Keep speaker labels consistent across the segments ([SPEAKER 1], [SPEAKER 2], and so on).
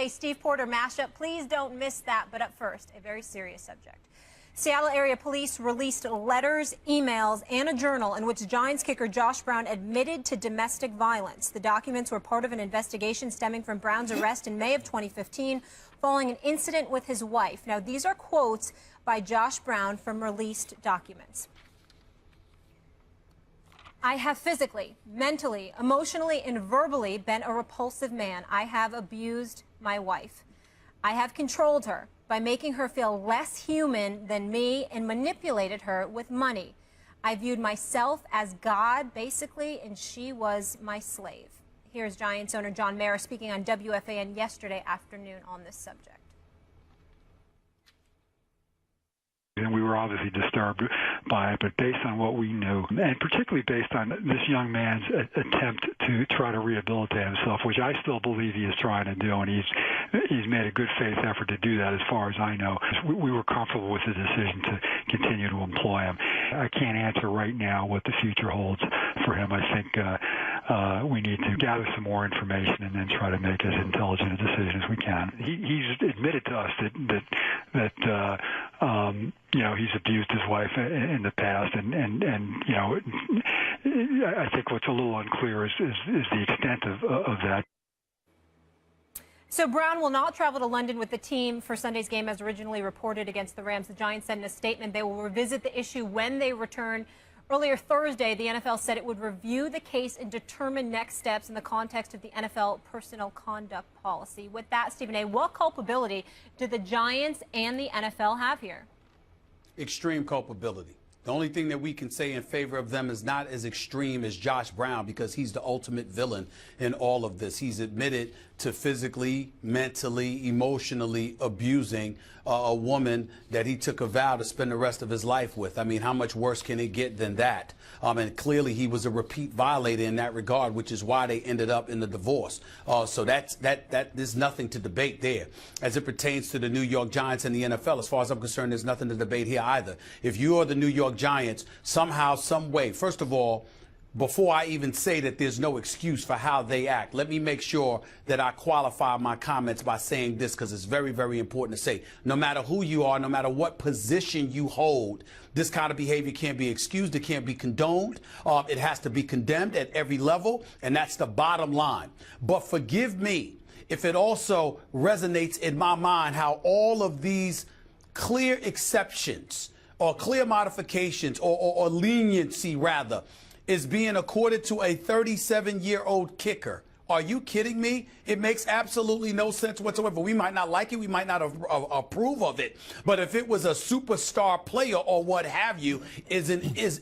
[SPEAKER 1] Wednesday Steve Porter mashup. Please don't miss that. But up first, a very serious subject. Seattle area police released letters, emails, and a journal in which Giants kicker Josh Brown admitted to domestic violence. The documents were part of an investigation stemming from Brown's arrest in May of 2015 following an incident with his wife. Now, these are quotes by Josh Brown from released documents. I have physically, mentally, emotionally, and verbally been a repulsive man. I have abused my wife. I have controlled her by making her feel less human than me and manipulated her with money. I viewed myself as God, basically, and she was my slave. Here's Giants owner John Mara speaking on WFAN yesterday afternoon on this subject.
[SPEAKER 2] And we were obviously disturbed by it, but based on what we knew, and particularly based on this young man's attempt to try to rehabilitate himself, which I still believe he is trying to do, and he's made a good faith effort to do that as far as I know. We were comfortable with the decision to continue to employ him. I can't answer right now what the future holds for him. I think we need to gather some more information and then try to make as intelligent a decision as we can. He's admitted to us that he's abused his wife in the past, and I think what's a little unclear is the extent of that.
[SPEAKER 1] So Brown will not travel to London with the team for Sunday's game as originally reported against the Rams. The Giants said in a statement they will revisit the issue when they return. Earlier Thursday, the NFL said it would review the case and determine next steps in the context of the NFL personnel conduct policy. With that, Stephen A., what culpability do the Giants and the NFL have here?
[SPEAKER 3] Extreme culpability. The only thing that we can say in favor of them is not as extreme as Josh Brown, because he's the ultimate villain in all of this. He's admitted to physically, mentally, emotionally abusing a woman that he took a vow to spend the rest of his life with. I mean, how much worse can it get than that? And clearly he was a repeat violator in that regard, which is why they ended up in the divorce. So there's nothing to debate there. As it pertains to the New York Giants and the NFL, as far as I'm concerned, there's nothing to debate here either. If you are the New York Giants, somehow, some way, first of all, before I even say that there's no excuse for how they act, let me make sure that I qualify my comments by saying this, because it's very, very important to say. No matter who you are, no matter what position you hold, this kind of behavior can't be excused. It can't be condoned. It has to be condemned at every level, and that's the bottom line. But forgive me if it also resonates in my mind how all of these clear exceptions or clear modifications or leniency, rather, is being accorded to a 37-year-old kicker. Are you kidding me? It makes absolutely no sense whatsoever. We might not like it. We might not approve of it. But if it was a superstar player or what have you, is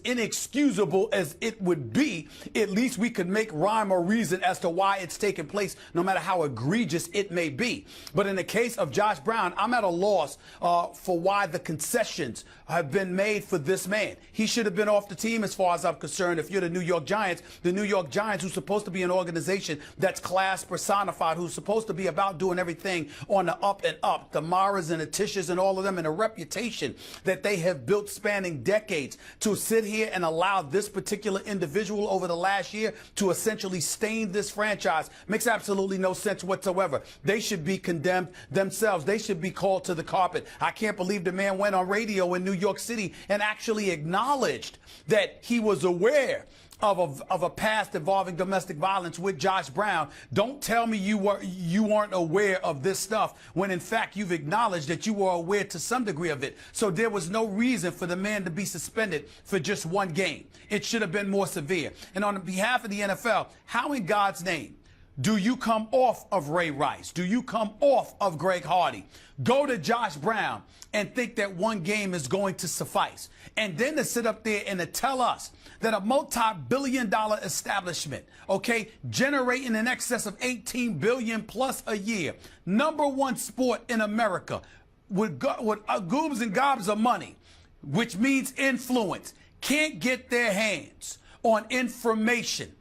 [SPEAKER 3] inexcusable as it would be, at least we could make rhyme or reason as to why it's taking place, no matter how egregious it may be. But in the case of Josh Brown, I'm at a loss for why the concessions have been made for this man. He should have been off the team as far as I'm concerned. If you're the New York Giants, who's supposed to be an organization that's class personified, who's supposed to be about doing everything on the up and up, the Maras and the Tishes and all of them, and a reputation that they have built spanning decades, to sit here and allow this particular individual over the last year to essentially stain this franchise makes absolutely no sense whatsoever. They should be condemned themselves. They should be called to the carpet. I can't believe the man went on radio in New York City and actually acknowledged that he was aware of a past involving domestic violence with Josh Brown. Don't tell me you weren't aware of this stuff when in fact you've acknowledged that you were aware to some degree of it. So there was no reason for the man to be suspended for just one game. It should have been more severe. And on behalf of the NFL, how in God's name do you come off of Ray Rice? Do you come off of Greg Hardy? Go to Josh Brown and think that one game is going to suffice. And then to sit up there and to tell us that a multi-billion-dollar establishment, okay, generating in excess of $18 billion plus a year, #1 sport in America, with goobs and gobs of money, which means influence, can't get their hands on information,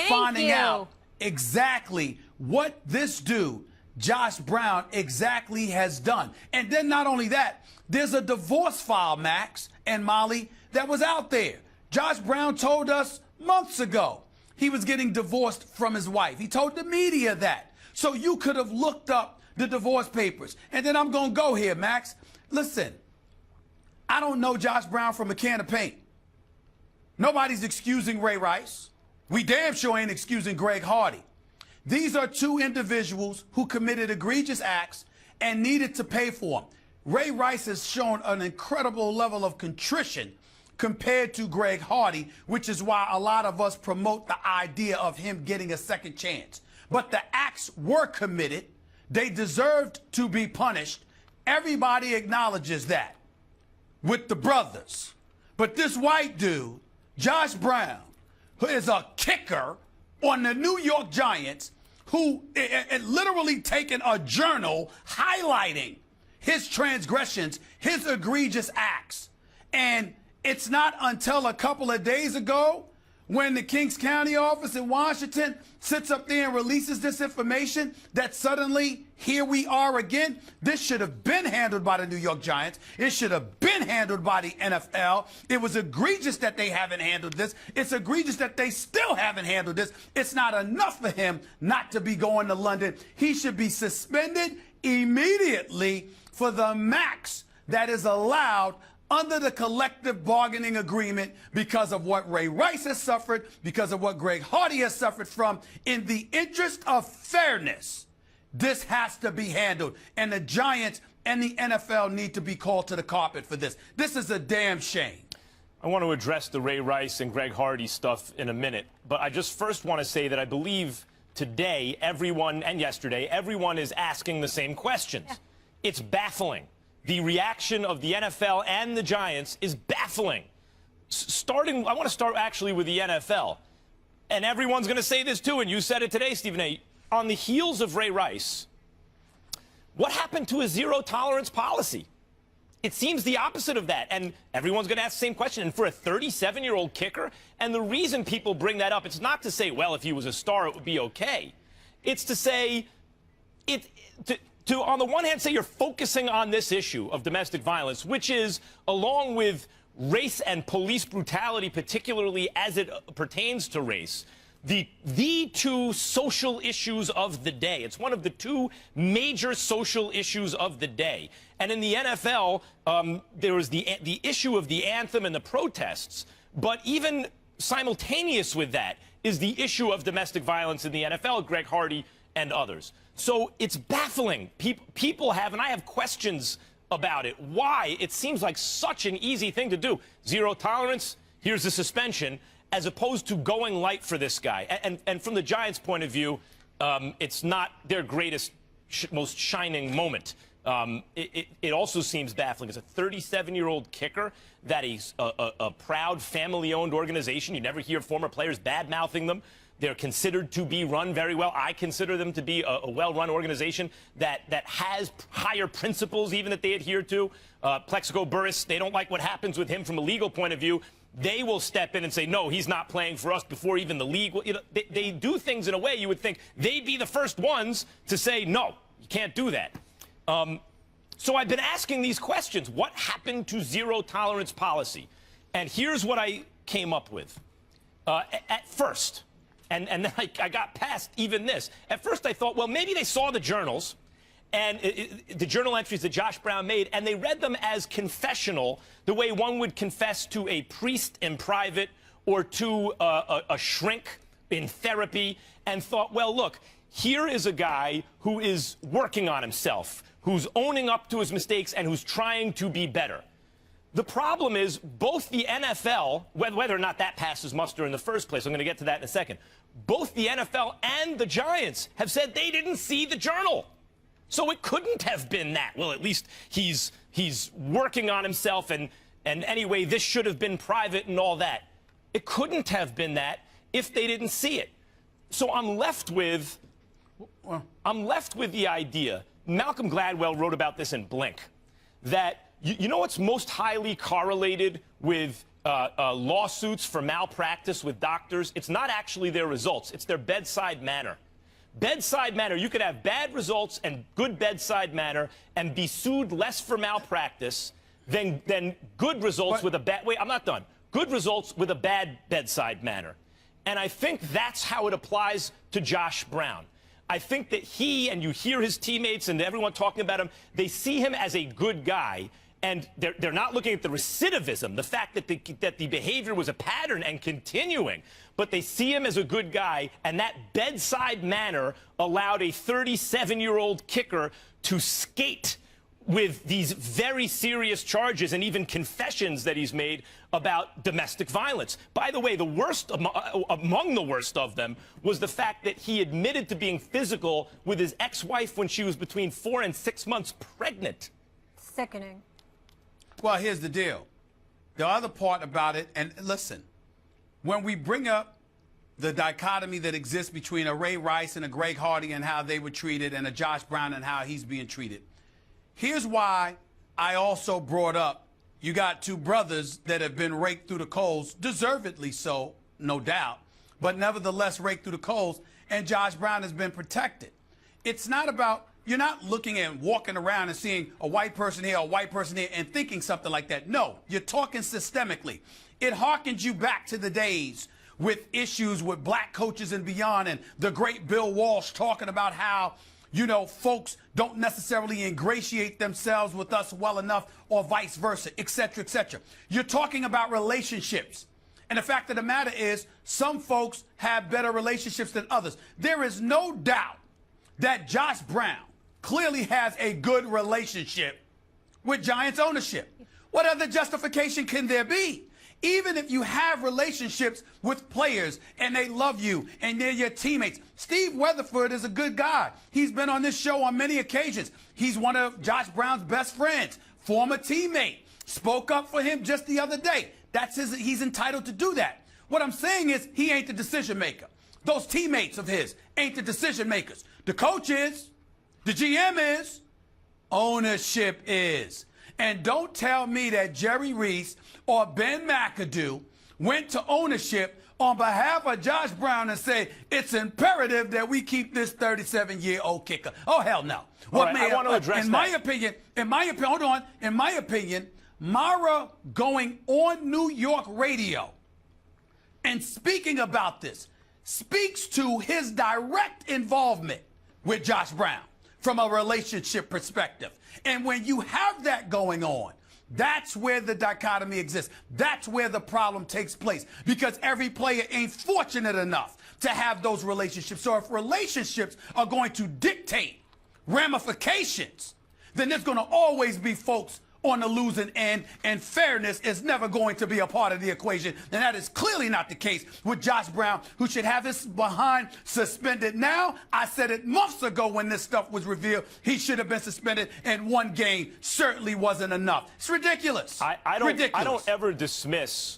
[SPEAKER 3] finding out exactly what this dude, Josh Brown, exactly has done. And then not only that, there's a divorce file, Max and Molly, that was out there. Josh Brown told us months ago he was getting divorced from his wife. He told the media that. So you could have looked up the divorce papers. And then I'm going to go here, Max. Listen, I don't know Josh Brown from a can of paint. Nobody's excusing Ray Rice. We damn sure ain't excusing Greg Hardy. These are two individuals who committed egregious acts and needed to pay for them. Ray Rice has shown an incredible level of contrition compared to Greg Hardy, which is why a lot of us promote the idea of him getting a second chance. But the acts were committed. They deserved to be punished. Everybody acknowledges that with the brothers. But this white dude, Josh Brown, who is a kicker on the New York Giants, who literally taken a journal highlighting his transgressions, his egregious acts. And it's not until a couple of days ago when the Kings County office in Washington sits up there and releases this information that suddenly here we are again. This should have been handled by the New York Giants. It should have been handled by the NFL. It was egregious that they haven't handled this. It's egregious that they still haven't handled this. It's not enough for him not to be going to London. He should be suspended immediately for the max that is allowed under the collective bargaining agreement because of what Ray Rice has suffered, because of what Greg Hardy has suffered from. In the interest of fairness, this has to be handled. And the Giants and the NFL need to be called to the carpet for this. This is a damn shame.
[SPEAKER 4] I want to address the Ray Rice and Greg Hardy stuff in a minute, but I just first want to say that I believe today everyone, and yesterday, everyone is asking the same questions. Yeah. It's baffling. The reaction of the NFL and the Giants is baffling. I want to start actually with the NFL. And everyone's going to say this too, and you said it today, Stephen A. On the heels of Ray Rice, what happened to a zero-tolerance policy? It seems the opposite of that, and everyone's going to ask the same question. And for a 37-year-old kicker, and the reason people bring that up, it's not to say, well, if he was a star, it would be okay. It's to say, to on the one hand say you're focusing on this issue of domestic violence, which is, along with race and police brutality, particularly as it pertains to race, the two social issues of the day. It's one of the two major social issues of the day. And in the NFL, there was the issue of the anthem and the protests. But even simultaneous with that is the issue of domestic violence in the NFL, Greg Hardy and others. So it's baffling. People have, and I have questions about it. Why? It seems like such an easy thing to do. Zero tolerance, here's the suspension, as opposed to going light for this guy. And from the Giants' point of view, it's not their greatest, most shining moment. It also seems baffling. As a 37-year-old kicker, that is a proud family-owned organization. You never hear former players bad-mouthing them. They're considered to be run very well. I consider them to be a well-run organization that has higher principles even that they adhere to. Plexico Burress, they don't like what happens with him from a legal point of view. They will step in and say, no, he's not playing for us before even the league. You know, they do things in a way you would think they'd be the first ones to say, no, you can't do that. So I've been asking these questions. What happened to zero-tolerance policy? And here's what I came up with. At first, and then I got past even this. At first I thought, well, maybe they saw the journals and the journal entries that Josh Brown made, and they read them as confessional, the way one would confess to a priest in private or to a shrink in therapy, and thought, well, look, here is a guy who is working on himself, who's owning up to his mistakes, and who's trying to be better. The problem is both the NFL, whether or not that passes muster in the first place, I'm going to get to that in a second, both the NFL and the Giants have said they didn't see the journal. So it couldn't have been that. Well, at least he's working on himself, and anyway, this should have been private and all that. It couldn't have been that if they didn't see it. So I'm left with the idea, Malcolm Gladwell wrote about this in Blink, that you know what's most highly correlated with lawsuits for malpractice with doctors? It's not actually their results. It's their bedside manner. Bedside manner. You could have bad results and good bedside manner and be sued less for malpractice than good results with a bad... Wait, I'm not done. Good results with a bad bedside manner. And I think that's how it applies to Josh Brown. I think that he, and you hear his teammates and everyone talking about him, they see him as a good guy. And they're not looking at the recidivism, the fact that the behavior was a pattern and continuing. But they see him as a good guy, and that bedside manner allowed a 37-year-old kicker to skate with these very serious charges and even confessions that he's made about domestic violence. By the way, the worst among the worst of them was the fact that he admitted to being physical with his ex-wife when she was between 4 and 6 months pregnant.
[SPEAKER 1] Sickening.
[SPEAKER 3] Well, here's the deal. The other part about it, and listen, when we bring up the dichotomy that exists between a Ray Rice and a Greg Hardy and how they were treated, and a Josh Brown and how he's being treated, here's why I also brought up you got two brothers that have been raked through the coals, deservedly so, no doubt, but nevertheless raked through the coals, and Josh Brown has been protected. It's not about, you're not looking and walking around and seeing a white person here, a white person here, and thinking something like that. No, you're talking systemically. It harkens you back to the days with issues with black coaches and beyond, and the great Bill Walsh talking about how, you know, folks don't necessarily ingratiate themselves with us well enough, or vice versa, et cetera, et cetera. You're talking about relationships. And the fact of the matter is, some folks have better relationships than others. There is no doubt that Josh Brown clearly has a good relationship with Giants ownership. What other justification can there be? Even if you have relationships with players and they love you and they're your teammates. Steve Weatherford is a good guy. He's been on this show on many occasions. He's one of Josh Brown's best friends, former teammate. Spoke up for him just the other day. He's entitled to do that. What I'm saying is, he ain't the decision maker. Those teammates of his ain't the decision makers. The coach is, the GM is, ownership is. And don't tell me that Jerry Reese or Ben McAdoo went to ownership on behalf of Josh Brown and said, it's imperative that we keep this 37-year-old kicker. Oh, hell no.
[SPEAKER 4] What right, I want to address
[SPEAKER 3] in my opinion, hold on, in my opinion, Mara going on New York radio and speaking about this speaks to his direct involvement with Josh Brown from a relationship perspective. And when you have that going on, that's where the dichotomy exists. That's where the problem takes place, because every player ain't fortunate enough to have those relationships. So if relationships are going to dictate ramifications, then there's going to always be folks on the losing end, and fairness is never going to be a part of the equation. And that is clearly not the case with Josh Brown, who should have his behind suspended now. I said it months ago when this stuff was revealed. He should have been suspended, and one game certainly wasn't enough. It's ridiculous.
[SPEAKER 4] I don't ever dismiss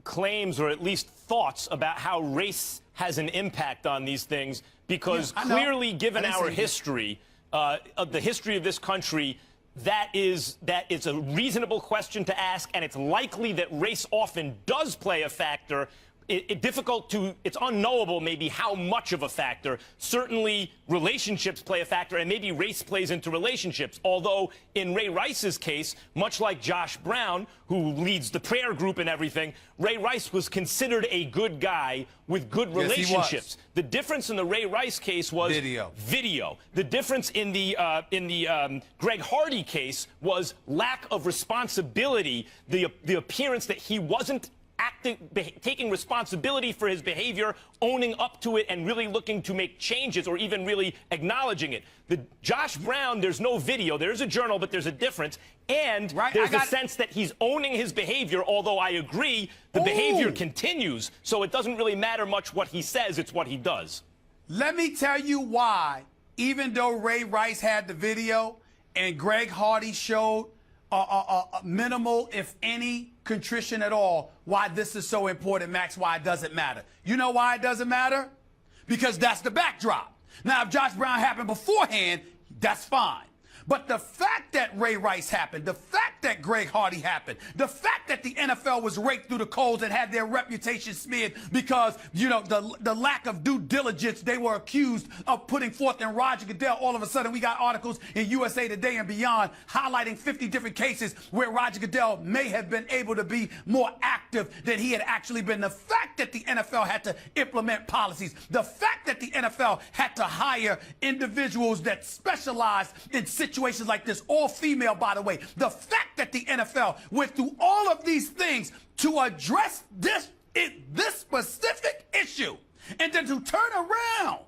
[SPEAKER 4] claims, or at least thoughts, about how race has an impact on these things, because clearly, given our history, of the history of this country, that is a reasonable question to ask, and it's likely that race often does play a factor. It's unknowable maybe how much of a factor. Certainly relationships play a factor, and maybe race plays into relationships. Although in Ray Rice's case, much like Josh Brown, who leads the prayer group and everything, Ray Rice was considered a good guy with good relationships. The difference in the Ray Rice case was video. The difference in the Greg Hardy case was lack of responsibility, the appearance that he wasn't taking responsibility for his behavior, owning up to it, and really looking to make changes, or even really acknowledging it. The Josh Brown, there's no video. There's a journal, but there's a difference. And there's a sense that he's owning his behavior, although I agree the behavior continues. So it doesn't really matter much what he says, it's what he does.
[SPEAKER 3] Let me tell you why, even though Ray Rice had the video and Greg Hardy showed minimal, if any, contrition at all, why this is so important, Max, why it doesn't matter. You know why it doesn't matter? Because that's the backdrop. Now, if Josh Brown happened beforehand, that's fine. But the fact that Ray Rice happened, the fact fact that Greg Hardy happened, the fact that the NFL was raked through the coals and had their reputation smeared because, you know, the lack of due diligence they were accused of putting forth in Roger Goodell. All of a sudden, we got articles in USA Today and beyond highlighting 50 different cases where Roger Goodell may have been able to be more active than he had actually been. The fact that the NFL had to implement policies, the fact that the NFL had to hire individuals that specialize in situations like this, all female, by the way, the fact that the NFL went through all of these things to address this specific issue, and then to turn around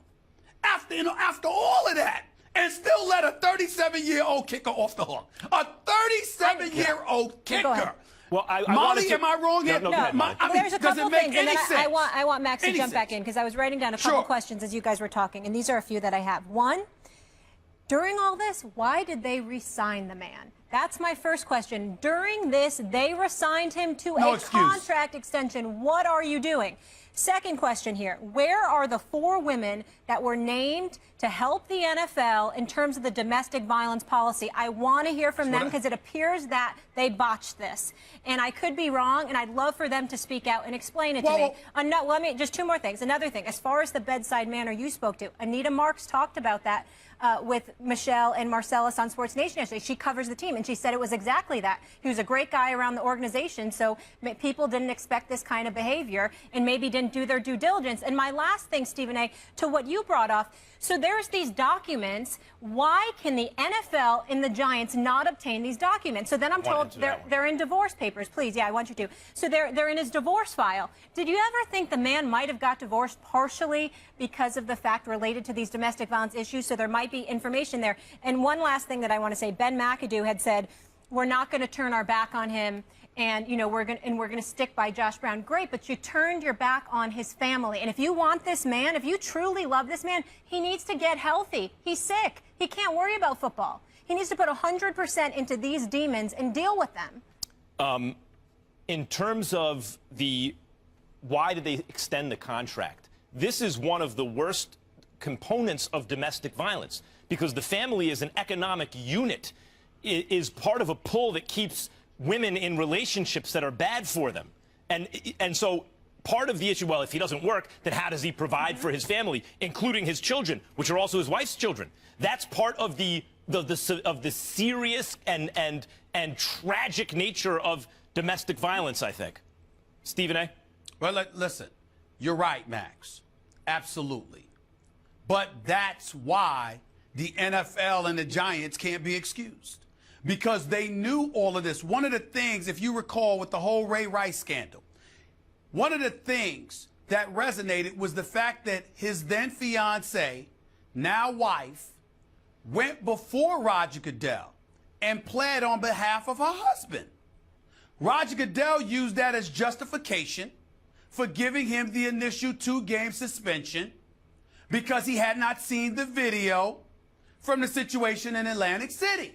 [SPEAKER 3] after all of that and still let a 37-year-old kicker off the hook. A 37-year-old kicker.
[SPEAKER 4] Well,
[SPEAKER 3] Molly, am I wrong here?
[SPEAKER 4] No.
[SPEAKER 3] I mean,
[SPEAKER 1] There's a couple things, and then
[SPEAKER 3] sense?
[SPEAKER 1] I want Max to
[SPEAKER 3] Any
[SPEAKER 1] jump
[SPEAKER 3] sense?
[SPEAKER 1] back in because I was writing down a couple questions as you guys were talking, and these are a few that I have. One, during all this, why did they re-sign the man? That's my first question. During this, they re-signed him to a contract extension. What are you doing? Second question here. Where are the 4 women that were named to help the NFL in terms of the domestic violence policy? I want to hear from them because it appears that they botched this. And I could be wrong, and I'd love for them to speak out and explain it to me. Let me, just 2 more things. Another thing, as far as the bedside manner you spoke to, Anita Marks talked about that with Michelle and Marcellus on Sports Nation yesterday. She covers the team, and she said it was exactly that. He was a great guy around the organization, so people didn't expect this kind of behavior and maybe didn't do their due diligence. And my last thing, Stephen A., to what you brought up, so there's these documents. Why can the NFL and the Giants not obtain these documents? So then I'm told they're in divorce papers. Please, yeah, I want you to. So they're in his divorce file. Did you ever think the man might have got divorced partially because of the fact related to these domestic violence issues? So there might be information there. And one last thing that I want to say, Ben McAdoo had said, we're not going to turn our back on him, and you know we're going to stick by Josh Brown. Great, but you turned your back on his family. And if you want this man, if you truly love this man, he needs to get healthy. He's sick. He can't worry about football. He needs to put 100% into these demons and deal with them.
[SPEAKER 4] In terms of why did they extend the contract? This is one of the worst components of domestic violence because the family is an economic unit, is part of a pull that keeps women in relationships that are bad for them. And so part of the issue, well, if he doesn't work, then how does he provide for his family, including his children, which are also his wife's children? That's part of the serious and tragic nature of domestic violence, I think. Stephen A.?
[SPEAKER 3] Well, listen, you're right, Max. Absolutely. But that's why the NFL and the Giants can't be excused. Because they knew all of this. One of the things, if you recall, with the whole Ray Rice scandal, one of the things that resonated was the fact that his then fiance, now wife, went before Roger Goodell and pled on behalf of her husband. Roger Goodell used that as justification for giving him the initial 2-game suspension because he had not seen the video from the situation in Atlantic City.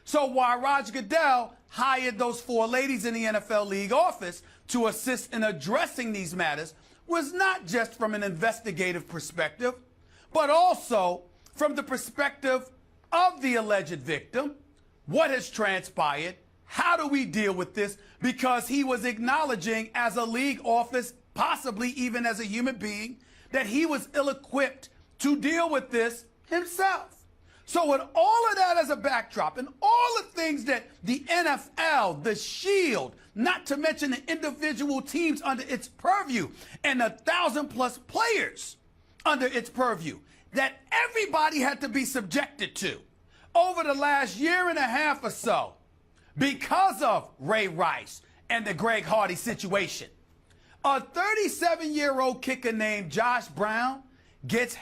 [SPEAKER 3] So while Roger Goodell hired those 4 ladies in the NFL league office to assist in addressing these matters, was not just from an investigative perspective, but also from the perspective of the alleged victim. What has transpired? How do we deal with this? Because he was acknowledging as a league office, possibly even as a human being, that he was ill-equipped to deal with this himself. So with all of that as a backdrop and all the things that the NFL, the Shield, not to mention the individual teams under its purview and the 1,000+ players under its purview that everybody had to be subjected to over the last year and a half or so because of Ray Rice and the Greg Hardy situation. A 37-year-old kicker named Josh Brown gets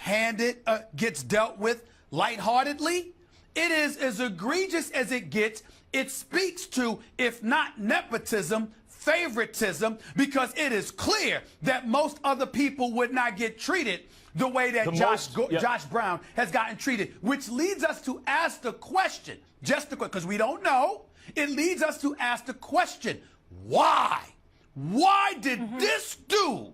[SPEAKER 3] dealt with lightheartedly. It is as egregious as it gets. It speaks to, if not nepotism, favoritism, because it is clear that most other people would not get treated the way that Josh Brown has gotten treated, which leads us to ask the question, because we don't know, it leads us to ask the question, why? Why did this dude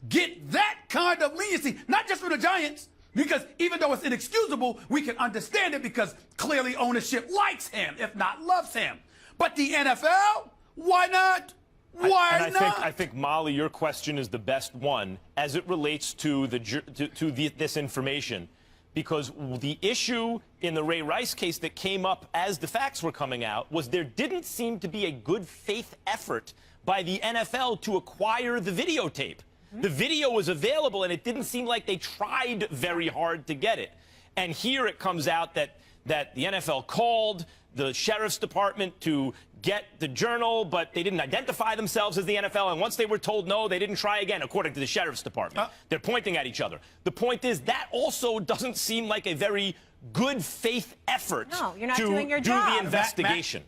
[SPEAKER 3] get that kind of leniency? Not just from the Giants, because even though it's inexcusable, we can understand it because clearly ownership likes him, if not loves him. But the NFL, why not? Why not?
[SPEAKER 4] I think Molly, your question is the best one as it relates to this information, because the issue in the Ray Rice case that came up as the facts were coming out was there didn't seem to be a good faith effort by the NFL to acquire the videotape. The video was available, and it didn't seem like they tried very hard to get it. And here it comes out that the NFL called the sheriff's department to get the journal, but they didn't identify themselves as the NFL. And once they were told no, they didn't try again, according to the sheriff's department. They're pointing at each other. The point is that also doesn't seem like a very good faith effort
[SPEAKER 1] no, you're not
[SPEAKER 4] to
[SPEAKER 1] doing your
[SPEAKER 4] do
[SPEAKER 1] job.
[SPEAKER 4] the investigation.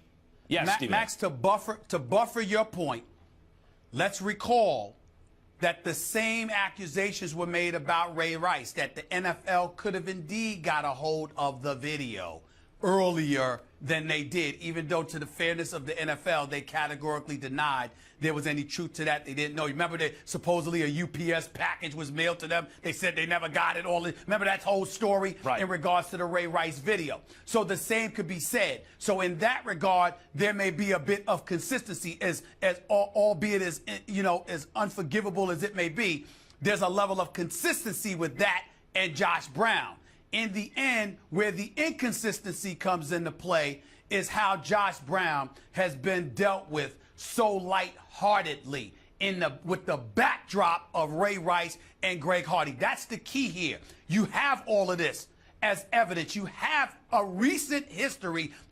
[SPEAKER 4] Yes, Stephen.
[SPEAKER 3] Max, to buffer your point, let's recall that the same accusations were made about Ray Rice, that the NFL could have indeed got a hold of the video earlier than they did, even though, to the fairness of the NFL, they categorically denied there was any truth to that. They didn't know. You remember that supposedly a UPS package was mailed to them? They said they never got it. Remember that whole story in regards to the Ray Rice video? So the same could be said. So in that regard, there may be a bit of consistency, albeit as as unforgivable as it may be. There's a level of consistency with that and Josh Brown. In the end, where the inconsistency comes into play is how Josh Brown has been dealt with so lightheartedly with the backdrop of Ray Rice and Greg Hardy. That's the key here. You have all of this as evidence. You have a recent history